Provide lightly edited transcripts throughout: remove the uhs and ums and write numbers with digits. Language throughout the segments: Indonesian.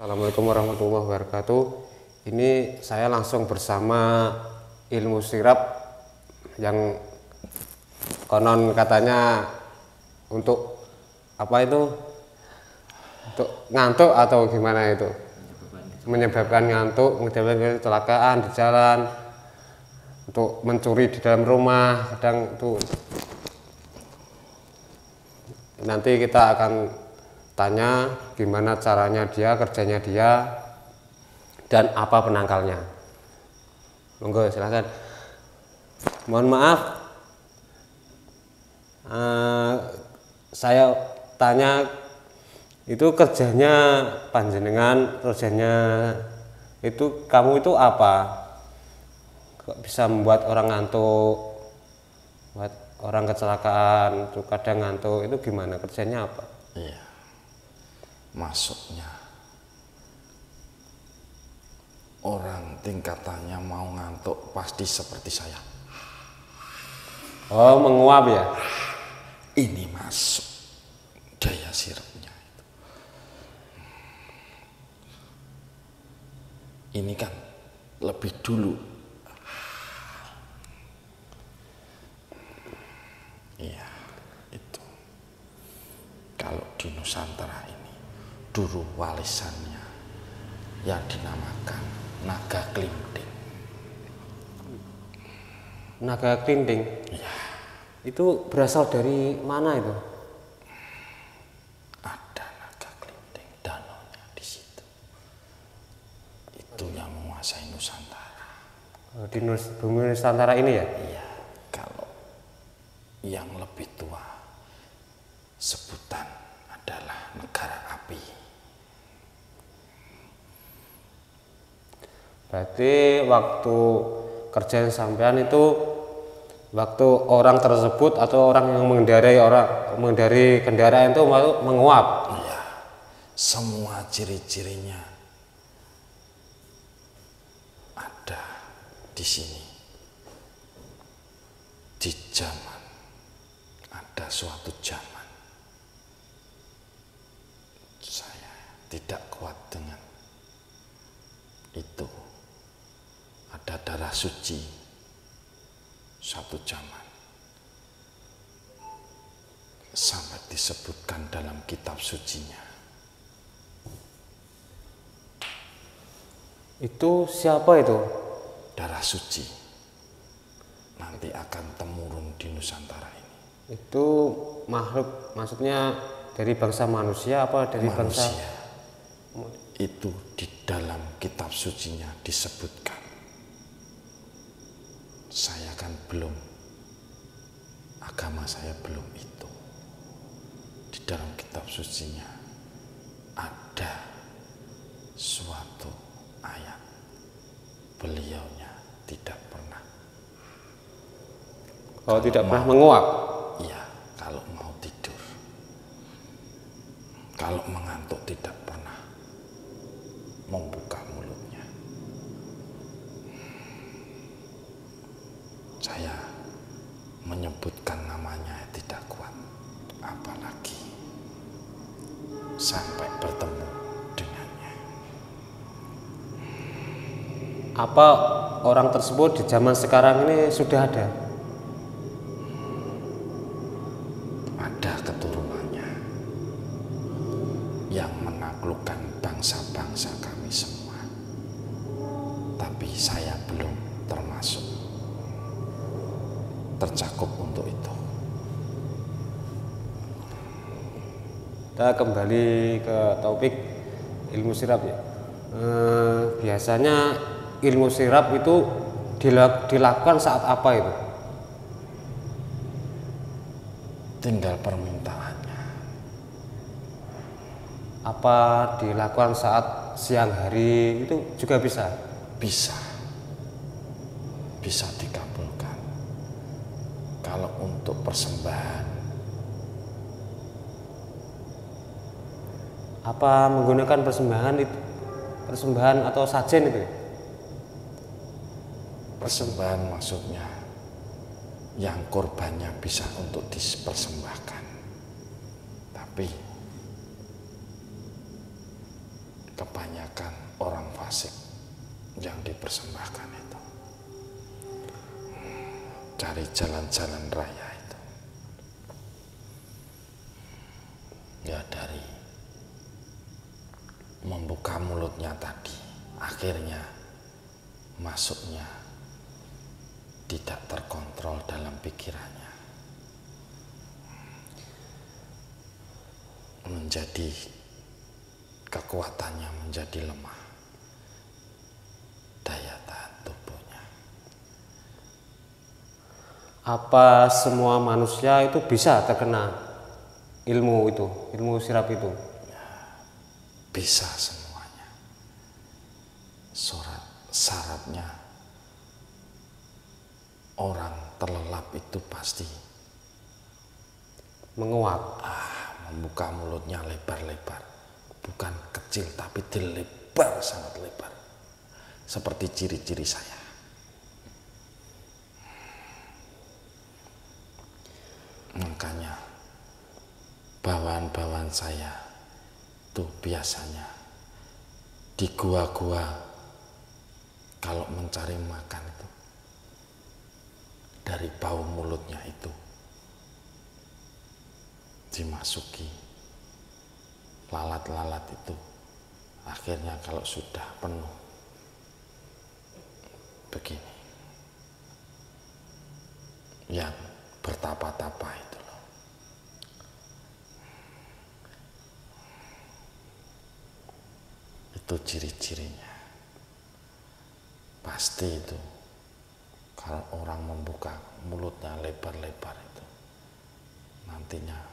Assalamualaikum warahmatullahi wabarakatuh. Ini saya langsung bersama ilmu sirap yang konon katanya untuk apa itu? Untuk ngantuk atau gimana itu? Menyebabkan ngantuk, menyebabkan kecelakaan di jalan, untuk mencuri di dalam rumah, kadang itu. Nanti kita akan tanya gimana caranya dia, kerjanya dia, dan apa penangkalnya. Monggo silakan. Mohon maaf, saya tanya itu kerjanya panjenengan, kerjanya itu kamu itu apa? Kok bisa membuat orang ngantuk, buat orang kecelakaan, itu kadang ngantuk, itu gimana kerjanya apa? Iya, masuknya orang tingkatannya mau ngantuk pasti seperti saya. Oh, menguap ya? Ini masuk gaya sirapnya itu. Ini kan lebih dulu. Iya, itu. Kalau di Nusantara ini dulu warisannya yang dinamakan naga klinting. Naga klinting? Iya. Itu berasal dari mana itu? Ada naga klinting, danaunya di situ. Itu yang menguasai Nusantara. Di bumi Nusantara ini ya? Iya, kalau yang lebih tua sebutan adalah negara api. Berarti waktu kerjaan sampean itu waktu orang tersebut atau orang yang mengendari kendaraan itu menguap. Iya, semua ciri-cirinya ada di sini. Di zaman, ada suatu zaman saya tidak kuat dengan itu. Ada darah suci suatu zaman sampai disebutkan dalam kitab sucinya. Itu siapa itu? Darah suci nanti akan temurun di Nusantara ini. Itu makhluk, maksudnya dari bangsa manusia apa dari Manusia. bangsa? Itu di dalam kitab sucinya disebutkan. Saya kan belum, agama saya belum itu. Di dalam kitab sucinya ada suatu ayat, beliaunya tidak pernah. Oh, tidak pernah menguap. Iya, kalau mau tidur. Kalau mengantuk tidak pernah membuka mulutnya. Saya menyebutkan namanya tidak kuat, apalagi sampai bertemu dengannya. Apa orang tersebut di zaman sekarang ini sudah ada? Ada keturunannya yang menaklukkan bangsa-bangsa kami semua, tapi saya belum tercakup untuk itu. Kita kembali ke topik ilmu sirap ya. Biasanya ilmu sirap itu dilakukan saat apa itu? Tinggal permintaannya. Apa dilakukan saat siang hari itu juga bisa? Bisa dikabulkan. Kalau untuk persembahan, apa menggunakan persembahan atau sajen itu? persembahan maksudnya yang korbannya bisa untuk dipersembahkan, tapi kebanyakan orang fasik yang dipersembahkan itu. Cari jalan-jalan raya itu. Ya dari membuka mulutnya tadi, akhirnya masuknya tidak terkontrol dalam pikirannya. Menjadi kekuatannya menjadi lemah. Daya tahan tubuhnya. Apa semua manusia itu bisa terkena ilmu itu, ilmu sirap itu? Bisa semuanya. Syaratnya orang terlelap itu pasti Menguap. membuka mulutnya lebar-lebar, bukan kecil tapi dilebar, sangat lebar, seperti ciri-ciri saya. Makanya bawaan-bawaan saya tuh biasanya di gua-gua kalau mencari makan itu, dari bau mulutnya itu dimasuki lalat-lalat itu, akhirnya kalau sudah penuh begini, yang bertapa-tapa itu loh. Itu ciri-cirinya. Pasti itu kalau orang membuka mulutnya lebar-lebar itu, nantinya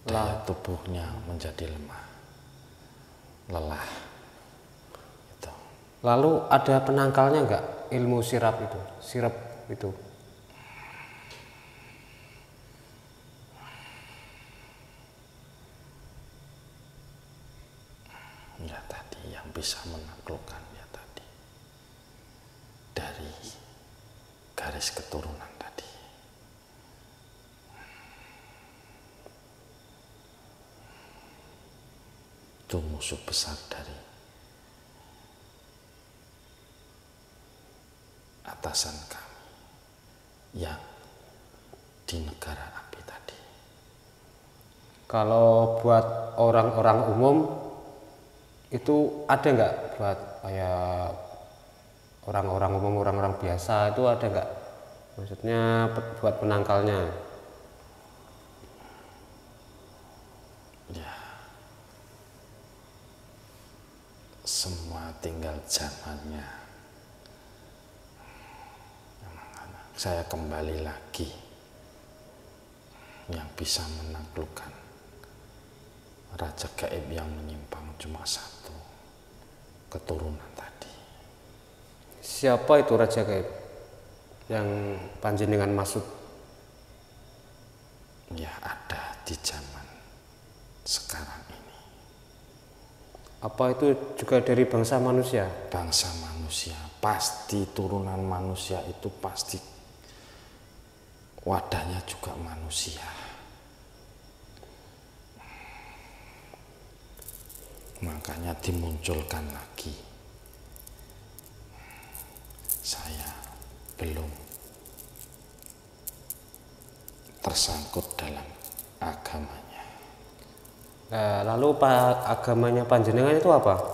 daya tubuhnya menjadi lemah, lelah. Itu. Lalu ada penangkalnya enggak ilmu sirap itu? Sirap itu. Ya tadi yang bisa menaklukkan ya tadi dari garis keturunan tadi. Itu musuh besar dari atasan kami yang di negara api tadi. Kalau buat orang-orang umum itu ada nggak, buat kayak orang-orang umum, orang-orang biasa itu ada nggak? Maksudnya buat penangkalnya. Ya, semua tinggal zamannya. Saya kembali lagi, yang bisa menaklukkan raja gaib yang menyimpang cuma satu, keturunan tadi. Siapa itu raja gaib yang panjenengan maksud? Ya ada di zaman sekarang ini. Apa itu juga dari bangsa manusia? Bangsa manusia, pasti turunan manusia itu pasti wadahnya juga manusia. Makanya dimunculkan lagi. Saya belum tersangkut dalam agamanya. Lalu agamanya panjenengan itu apa?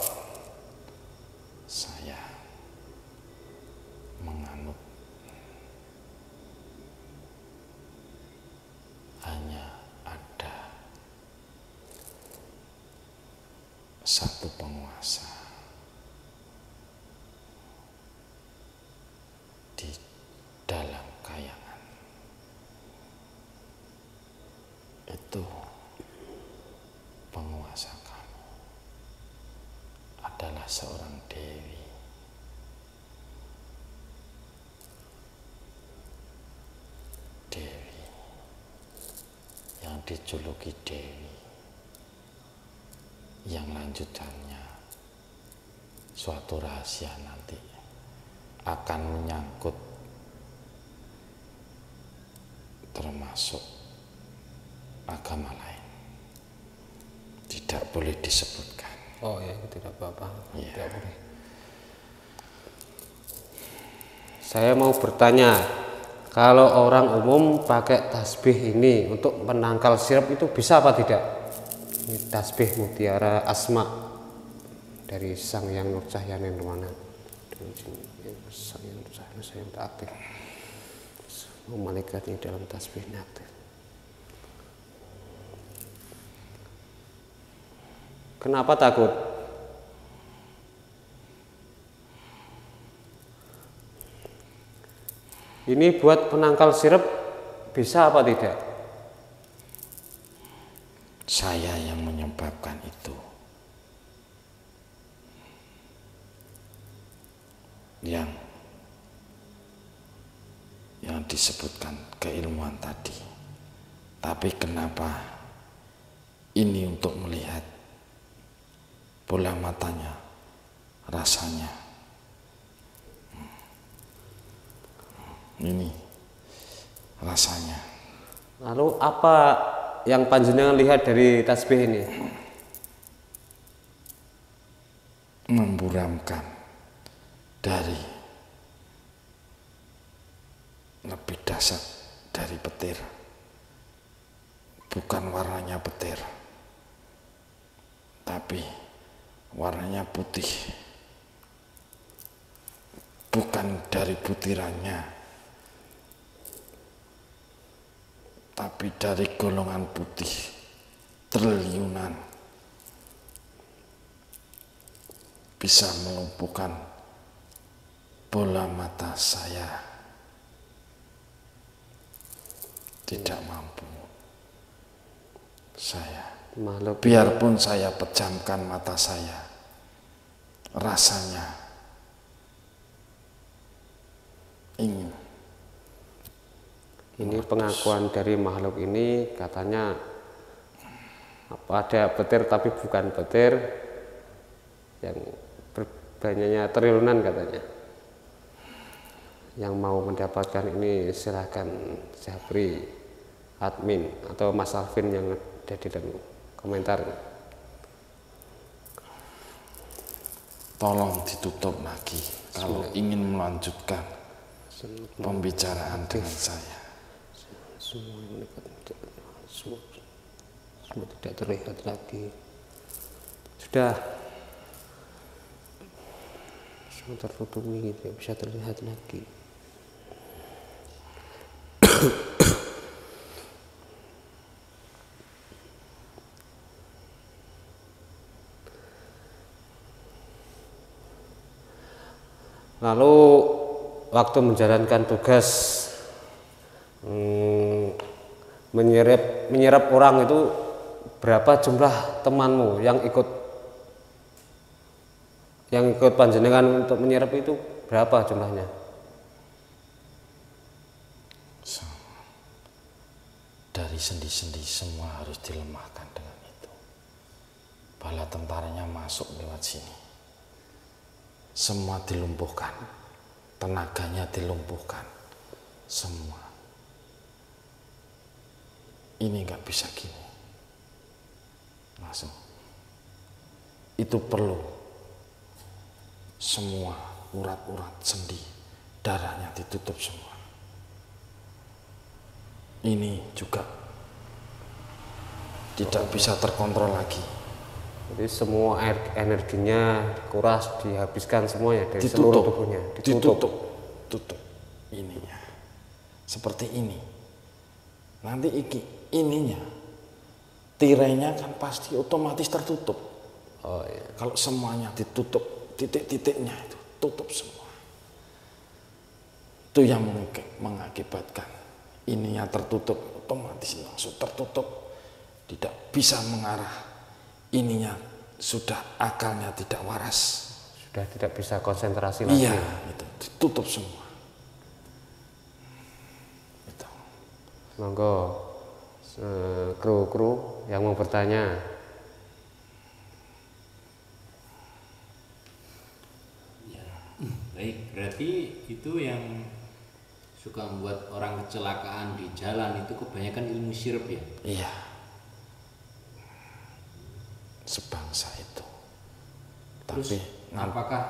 Saya menganut hanya ada satu penguasa di dalam kayangan. Itu penguasa kami adalah seorang dewi. Dewi yang dijuluki Dewi, yang lanjutannya suatu rahasia nanti akan menyangkut termasuk agama lain. Tidak boleh disebutkan. Oh ya, tidak apa-apa. Iya. Tidak boleh. Saya mau bertanya, kalau orang umum pakai tasbih ini untuk menangkal sirap itu bisa apa tidak? Ini tasbih Mutiara Asma dari Sang Yang Nur Cahya Nirwana. Sang Yang Nur Cahya saya aktif. Malaikatnya dalam tasbihnya aktif. Kenapa takut? Ini buat penangkal sirap bisa apa tidak? Saya yang menyebabkan itu. Yang disebutkan keilmuan tadi. Tapi kenapa ini untuk melihat bola matanya, rasanya. Ini rasanya. Lalu apa yang panjenengan lihat dari tasbih ini? Memburamkan dari lebih dahsyat dari petir. Bukan warnanya petir, tapi warnanya putih. Bukan dari butirannya, tapi dari golongan putih triliunan, bisa melumpuhkan bola mata saya. Tidak mampu saya, Makhluk biarpun saya pejamkan mata saya, rasanya ingin. ini pengakuan dari makhluk ini, katanya ada petir tapi bukan petir, yang banyaknya triliunan katanya. Yang mau mendapatkan ini silahkan Japri admin atau Mas Alvin yang ada di dalam komentar. Tolong ditutup lagi kalau ingin melanjutkan pembicaraan dengan saya. Semua tidak terlihat lagi. Sudah semua tertutupi, tidak bisa terlihat lagi. Lalu waktu menjalankan tugas menyerap orang itu, berapa jumlah temanmu yang ikut panjenengan untuk menyerap itu, berapa jumlahnya? Dari sendi-sendi semua harus dilemahkan dengan itu. Bala tentaranya masuk lewat sini, semua dilumpuhkan, tenaganya dilumpuhkan, semua. Ini nggak bisa gini, langsung. Itu perlu semua urat-urat sendi, darahnya ditutup semua. Ini juga tidak bisa terkontrol lagi. Jadi semua energinya kuras, dihabiskan semuanya dari seluruh tubuhnya. Tutup ininya seperti ini. Nanti ininya tirainya kan pasti otomatis tertutup. Oh iya. Kalau semuanya ditutup, titik-titiknya itu tutup semua. Itu yang mengakibatkan ininya tertutup, otomatis langsung tertutup, tidak bisa mengarah. Ininya sudah akalnya tidak waras, sudah tidak bisa konsentrasi lagi. Iya, itu ditutup semua. Itu. Monggo kru yang mau bertanya. Ya, baik, berarti itu yang suka membuat orang kecelakaan di jalan itu kebanyakan ilmu syirp ya? Iya. sebangsa itu. Terus Tapi apakah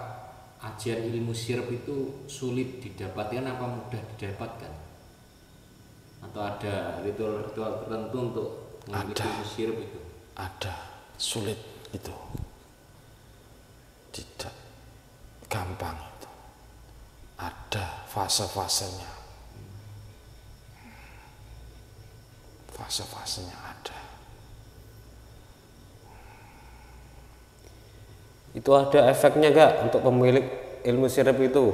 ajian ilmu sirp itu sulit didapatkan apa mudah didapatkan? Atau ada ritual-ritual tertentu untuk memiliki ilmu sirp itu? ada sulit itu, tidak gampang itu, ada fase-fasenya, fase-fasenya ada. Itu ada efeknya gak untuk pemilik ilmu sirp itu?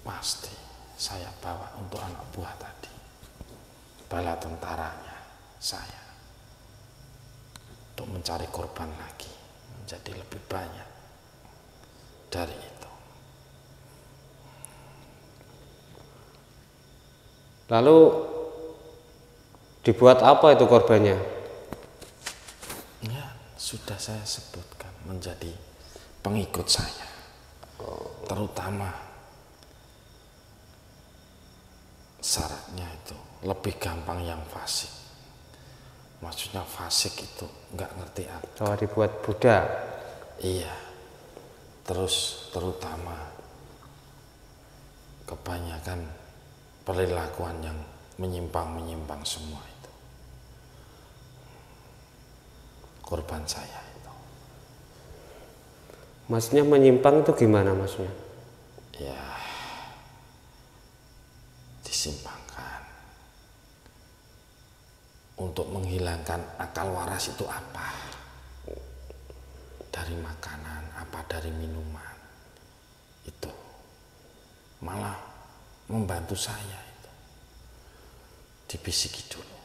Pasti saya bawa untuk anak buah tadi, bala tentaranya saya, untuk mencari korban lagi menjadi lebih banyak dari itu. Lalu dibuat apa itu korbannya? Ya, sudah saya sebutkan, menjadi pengikut saya, terutama syaratnya itu lebih gampang yang fasik. Maksudnya fasik itu nggak ngerti apa. Kalau dibuat Buddha? Iya. Terus terutama kebanyakan perilakuan yang menyimpang semua itu. Korban saya itu. Maksudnya menyimpang itu gimana maksudnya? Ya, disimpangkan. Untuk menghilangkan akal waras itu apa? Dari makanan, apa dari minuman. Itu malah membantu saya itu. Dibisiki dulu.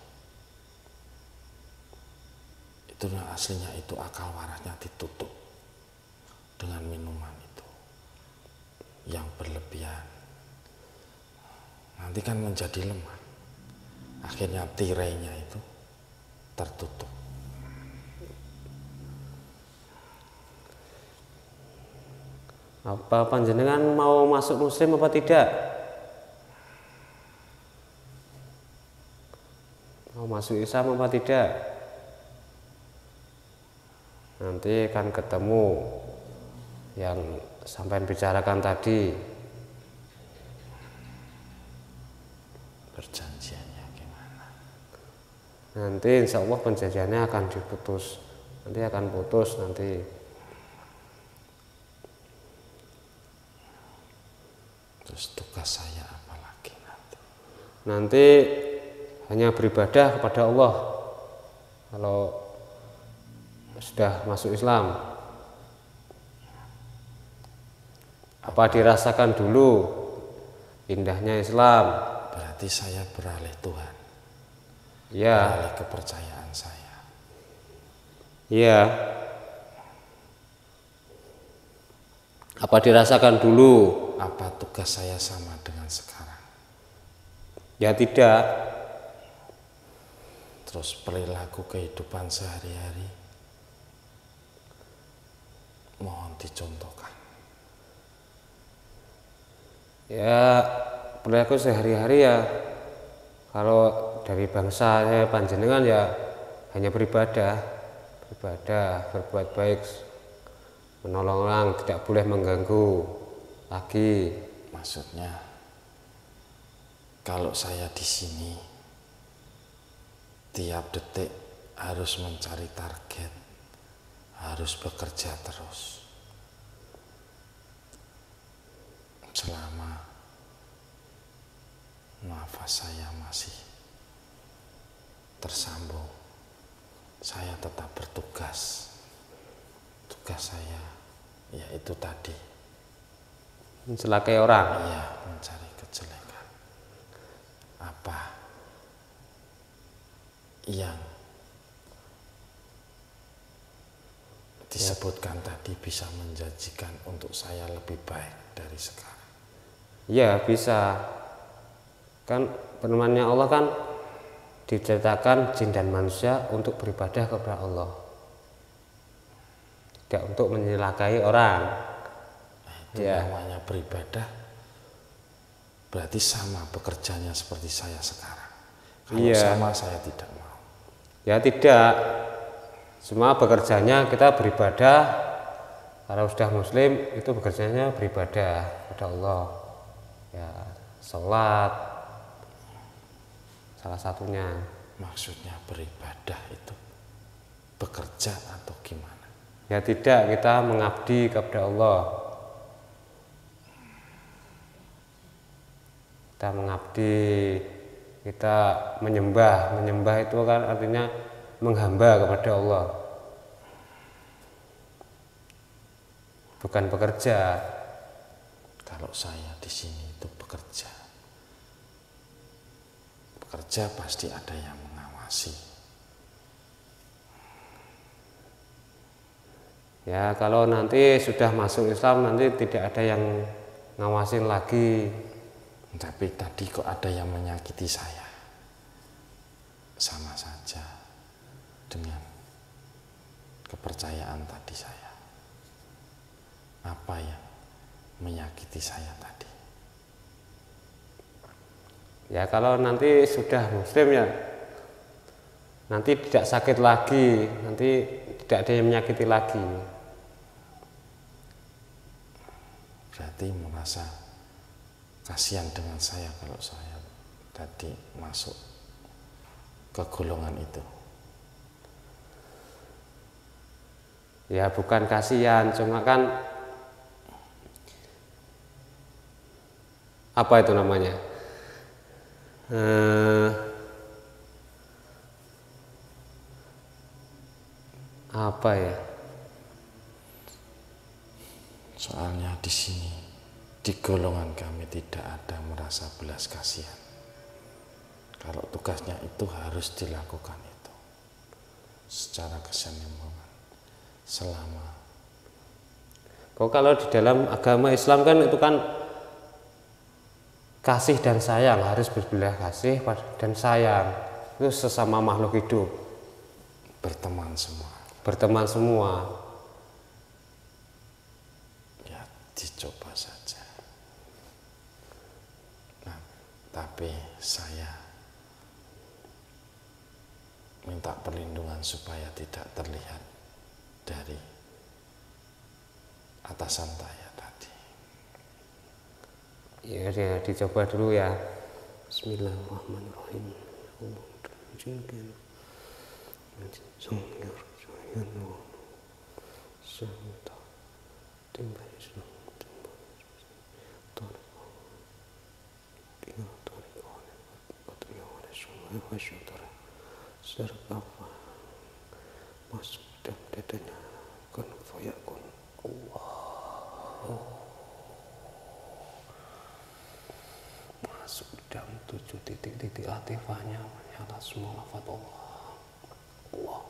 Itu aslinya itu akal warasnya ditutup dengan minuman itu yang berlebihan. Nanti kan menjadi lemah. Akhirnya tirainya itu tertutup. Apa panjenengan mau masuk muslim apa tidak? Mau masuk Islam apa tidak? Nanti akan ketemu yang sampai bicarakan tadi. Perjanjiannya gimana? Nanti insya Allah perjanjiannya akan diputus. Nanti akan putus nanti. Terus tugas saya apa lagi nanti? Nanti hanya beribadah kepada Allah. Kalau sudah masuk Islam, apa dirasakan dulu indahnya Islam? Berarti saya beralih Tuhan. Ya. Beralih kepercayaan saya. Iya. Apa dirasakan dulu? Apa tugas saya sama dengan sekarang? Ya tidak. Terus perilaku kehidupan sehari-hari mohon dicontohkan. Ya perilaku sehari-hari ya, kalau dari bangsa saya panjenengan ya hanya beribadah, berbuat baik, menolong orang, tidak boleh mengganggu lagi. Maksudnya kalau saya di sini tiap detik harus mencari target, harus bekerja terus. Selama nafas saya masih tersambung, saya tetap bertugas. Tugas saya yaitu tadi, Mencelakai orang. ya, mencari kejelekan. Apa yang disebutkan tadi bisa menjanjikan untuk saya lebih baik dari sekarang? Ya bisa. Kan firman-Nya Allah kan diceritakan jin dan manusia untuk beribadah kepada Allah, tidak untuk menyelakai orang. Itu namanya beribadah. Berarti sama bekerjanya seperti saya sekarang. Kalau Iya. sama saya tidak mau. Ya tidak. Semua bekerjanya kita beribadah. Kalau sudah muslim itu bekerjanya beribadah kepada Allah. Ya, sholat salah satunya. Maksudnya beribadah itu bekerja atau gimana? Ya tidak, kita mengabdi kepada Allah. Kita mengabdi, kita menyembah. Menyembah itu kan artinya menghamba kepada Allah. Bukan bekerja. Kalau saya di sini itu bekerja. Bekerja pasti ada yang mengawasi. Ya kalau nanti sudah masuk Islam nanti tidak ada yang ngawasin lagi. Tapi tadi kok ada yang menyakiti saya. Sama saja dengan kepercayaan tadi saya. Apa yang menyakiti saya tadi? Ya kalau nanti sudah muslim ya nanti tidak sakit lagi, nanti tidak ada yang menyakiti lagi. Berarti merasa kasihan dengan saya kalau saya tadi masuk ke golongan itu. Ya bukan kasihan, cuma kan apa itu namanya? Apa ya? Soalnya di sini di golongan kami tidak ada merasa belas kasihan. Kalau tugasnya itu harus dilakukan itu secara keseimbangan selama. Kalau di dalam agama Islam kan itu kan kasih dan sayang, harus berbelas kasih dan sayang. Itu sesama makhluk hidup. Berteman semua. Berteman semua. Ya dicoba saja. Nah, tapi saya minta perlindungan supaya tidak terlihat dari atasan saya tadi. Ya, dicoba dulu ya. Bismillahirrahmanirrahim. Masuk dan dadanya kun fayakun. Masuk dalam 7 titik-titik atifahnya menyala semua lafaz Allah. Allah.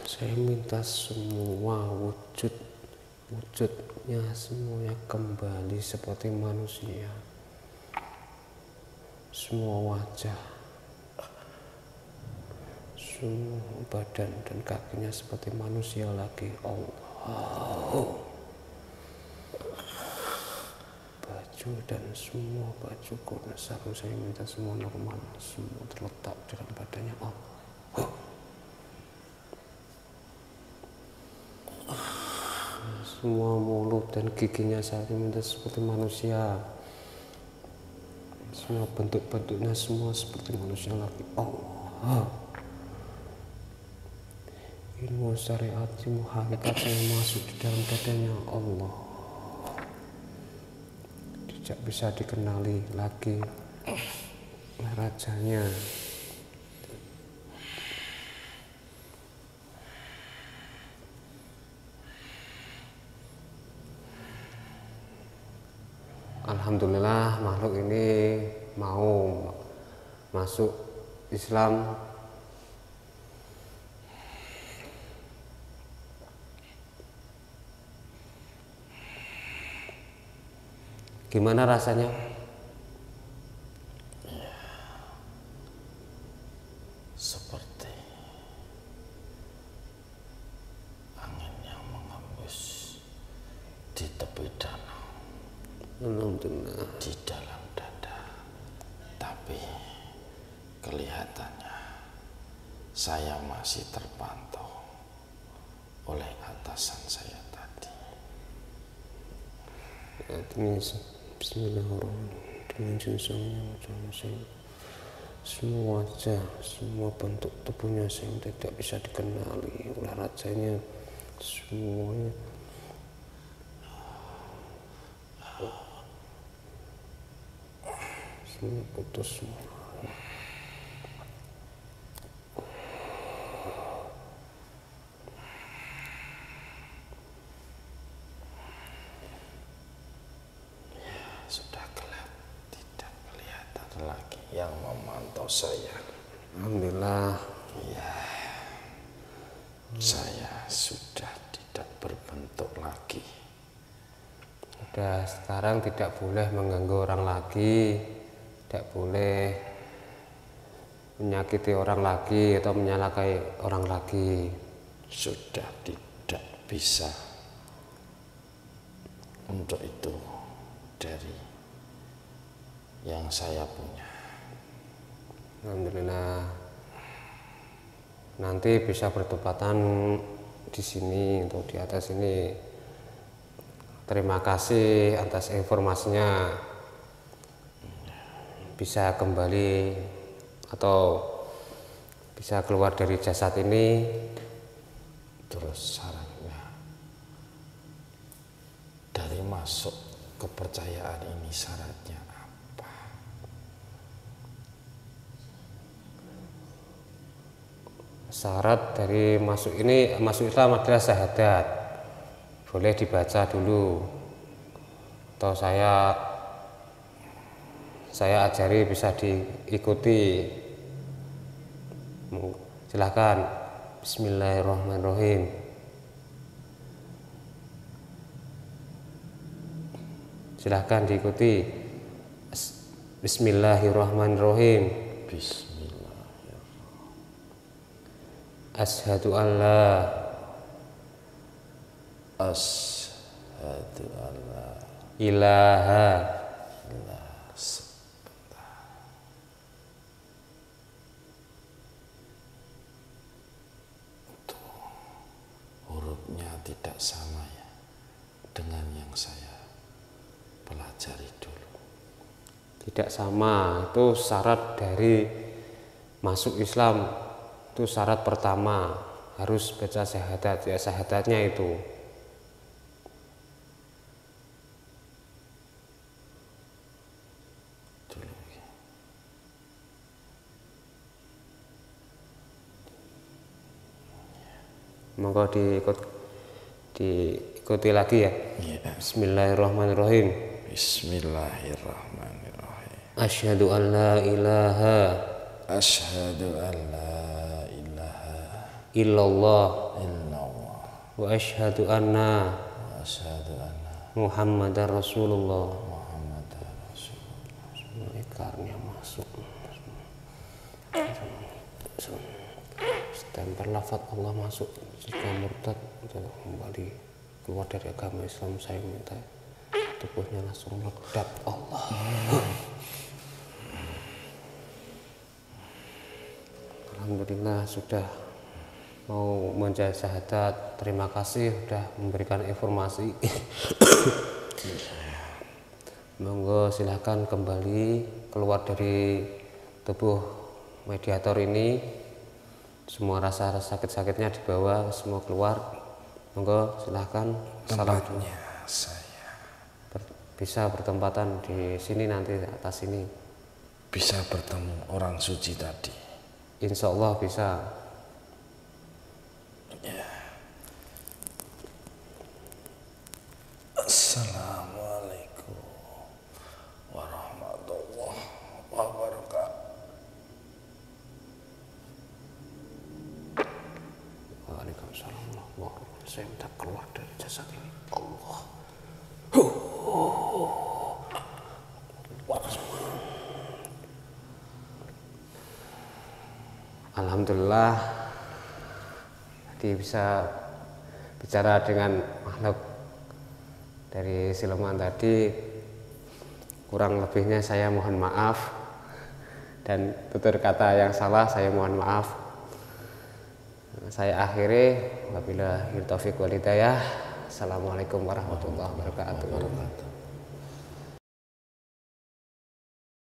Saya minta semua wujudnya semuanya kembali seperti manusia. Semua wajah, semua badan dan kakinya seperti manusia lagi. Allah. Baju dan semua baju kurna sarung saya minta semua normal, semua terletak dalam badannya Allah. Semua mulut dan giginya saya minta seperti manusia. Semua bentuk-bentuknya semua seperti manusia lagi. Allah. Ilmu syariat, ilmu hakikat yang masuk di dalam dadanya Allah. Tidak bisa dikenali lagi oleh rajanya. Alhamdulillah makhluk ini mau masuk Islam. Gimana rasanya? Seperti angin yang mengembus di tepi danau. Alhamdulillah. Di dalam dada. Tapi kelihatannya saya masih terpantau oleh atasan saya tadi. Bismillahirrahmanirrahim. Dengan jinsannya semua wajah, semua bentuk tubuhnya yang tidak bisa dikenali oleh rajanya, semuanya semua putus semua. Sudah gelap, tidak kelihatan lagi yang memantau saya. Alhamdulillah. Ya, saya sudah tidak berbentuk lagi. Sudah sekarang tidak boleh mengganggu orang lagi, tidak boleh menyakiti orang lagi atau menyalakai orang lagi. Sudah tidak bisa. Untuk itu dari yang saya punya. Alhamdulillah. Nanti bisa bertepatan di sini atau di atas ini. Terima kasih atas informasinya. Bisa kembali atau bisa keluar dari jasad ini. Terus syaratnya dari masuk kepercayaan ini syaratnya apa? Syarat dari masuk Islam adalah syahadat. Boleh dibaca dulu. Atau saya ajari, bisa diikuti. Silahkan. Bismillahirrahmanirrahim. Silahkan diikuti. Bismillahirrahmanirrahim. Bismillahirrahmanirrahim. Asyhadu an la Asyhadu an la ilaha hurufnya tidak sama ya dengan yang saya pelajari dulu. tidak sama. Itu syarat dari masuk Islam. Itu syarat pertama, harus baca syahadat. Ya, syahadatnya itu. Dulu. Monggo diikuti lagi ya. Ya. Bismillahirrahmanirrahim. Bismillahirrahmanirrahim. Asyhadu an la ilaha Asyhadu an la ilaha illallah illallah wa asyhadu anna wa asyhadu anna Muhammadar Rasulullah. Muhammadar Rasulullah. Semua ikarnya masuk. Stempel lafaz Allah masuk. Jika murtad atau kembali keluar dari agama Islam, saya minta tubuhnya langsung meledak. Allah. Alhamdulillah sudah mau menjadi syahadat. Terima kasih sudah memberikan informasi. Monggo silahkan kembali keluar dari tubuh mediator ini. Semua rasa sakit-sakitnya dibawa, semua keluar. Monggo silahkan. Tempatnya saya Bisa bertempatan di sini nanti atas sini. bisa bertemu orang suci tadi. Insya Allah bisa. Ya. Assalamualaikum warahmatullahi wabarakatuh. Waalaikumsalam warahmatullahi wabarakatuh. Saya minta keluar dari jasad ini. Allah. Alhamdulillah tadi bisa bicara dengan makhluk dari siluman tadi. Kurang lebihnya saya mohon maaf. dan tutur kata yang salah saya mohon maaf. Saya akhiri, wabillahi taufiq wal hidayah. Assalamualaikum warahmatullahi wabarakatuh.